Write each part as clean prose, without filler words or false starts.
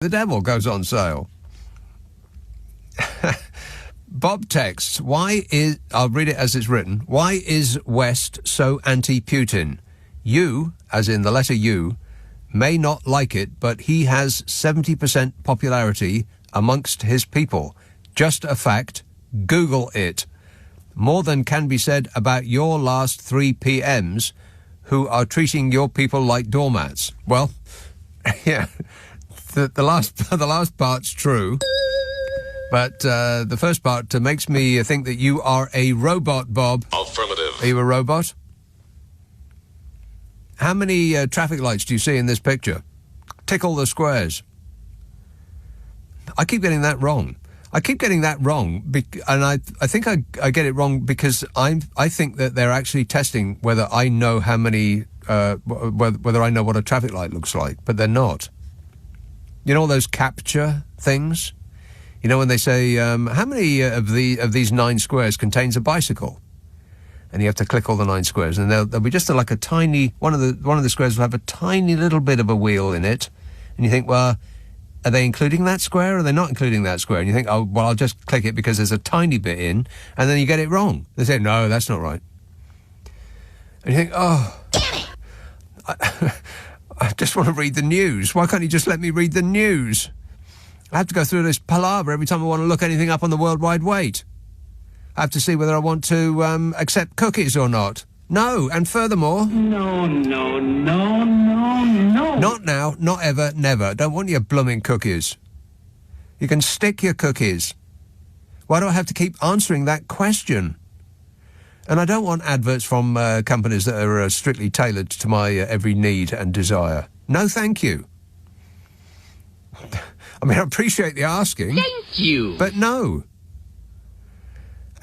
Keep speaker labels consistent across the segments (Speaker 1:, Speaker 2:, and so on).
Speaker 1: The devil goes on sale. Bob texts, I'll read it as it's written, why is West so anti-Putin? You, as in the letter U, may not like it, but he has 70% popularity amongst his people. Just a fact. Google it. More than can be said about your last 3 PMs who are treating your people like doormats. Well, yeah, the last part's true. But the first part makes me think that you are a robot, Bob.
Speaker 2: Affirmative.
Speaker 1: Are you a robot? How many traffic lights do you see in this picture? Tick all the squares. I keep getting that wrong. And I think I get it wrong because I think that they're actually testing whether I know how many, whether I know what a traffic light looks like, but they're not. You know all those capture things? You know when they say, how many of these 9 squares contains a bicycle? And you have to click all the 9 squares, and there'll be just like a tiny one of the squares will have a tiny little bit of a wheel in it, and you think, well, are they including that square or are they not including that square? And you think, oh, well, I'll just click it because there's a tiny bit in, and then you get it wrong. They say, no, that's not right. And you think, oh, I just want to read the news. Why can't you just let me read the news? I have to go through this palaver every time I want to look anything up on the World Wide Web. I have to see whether I want to accept cookies or not. No, and furthermore...
Speaker 3: No.
Speaker 1: Not now, not ever, never. Don't want your blooming cookies. You can stick your cookies. Why do I have to keep answering that question? And I don't want adverts from companies that are strictly tailored to my every need and desire. No, thank you. I mean, I appreciate the asking.
Speaker 3: Thank you.
Speaker 1: But no.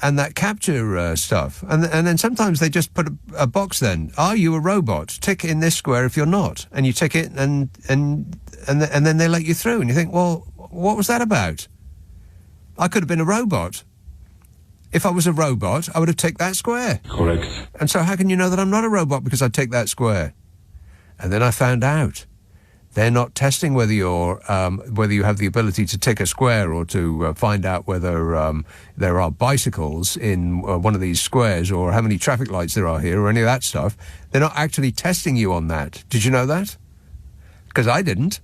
Speaker 1: And that capture stuff. And then sometimes they just put a box then. Are you a robot? Tick in this square if you're not. And you tick it and then they let you through. And you think, well, what was that about? I could have been a robot. If I was a robot, I would have ticked that square.
Speaker 2: Correct.
Speaker 1: And so how can you know that I'm not a robot because I ticked that square? And then I found out. They're not testing whether you have the ability to tick a square or to find out whether there are bicycles in one of these squares or how many traffic lights there are here or any of that stuff. They're not actually testing you on that. Did you know that? Because I didn't.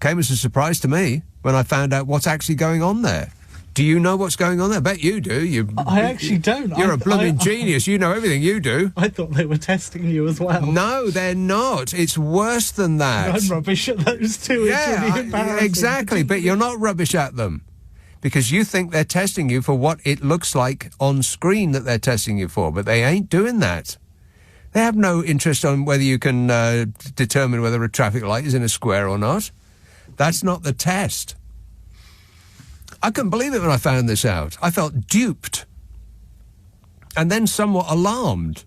Speaker 1: Came as a surprise to me when I found out what's actually going on there. Do you know what's going on there? I bet you do.
Speaker 4: I actually don't.
Speaker 1: You're a blooming genius. You know everything. You do.
Speaker 4: I thought they were testing you as well.
Speaker 1: No, they're not. It's worse than that.
Speaker 4: I'm rubbish at those too.
Speaker 1: Yeah,
Speaker 4: it's really embarrassing.
Speaker 1: Exactly. But you're not rubbish at them because you think they're testing you for what it looks like on screen that they're testing you for, but they ain't doing that. They have no interest on whether you can determine whether a traffic light is in a square or not. That's not the test. I couldn't believe it when I found this out. I felt duped. And then somewhat alarmed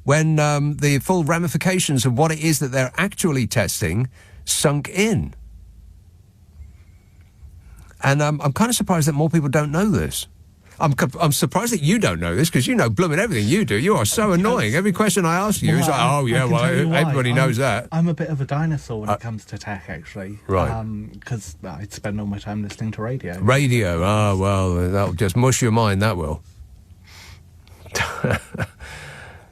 Speaker 1: when the full ramifications of what it is that they're actually testing sunk in. And I'm kind of surprised that more people don't know this. I'm surprised that you don't know this because you know blooming everything you do. You are so annoying. Every question I ask you is like, oh, yeah, well, everybody knows that.
Speaker 4: I'm a bit of a dinosaur when it comes to tech, actually.
Speaker 1: Right.
Speaker 4: Because I spend all my time listening to radio.
Speaker 1: Radio, well, that'll just mush your mind, that will.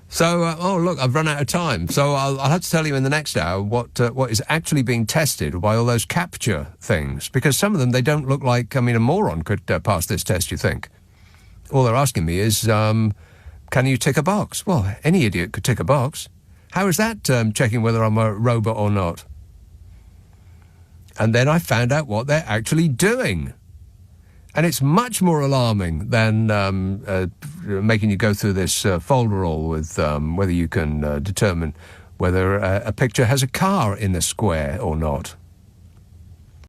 Speaker 1: So, look, I've run out of time. So I'll have to tell you in the next hour what is actually being tested by all those capture things. Because some of them, they don't look like, a moron could pass this test, you think. All they're asking me is, can you tick a box? Well, any idiot could tick a box. How is that checking whether I'm a robot or not? And then I found out what they're actually doing. And it's much more alarming than making you go through this folderol with whether you can determine whether a picture has a car in a square or not.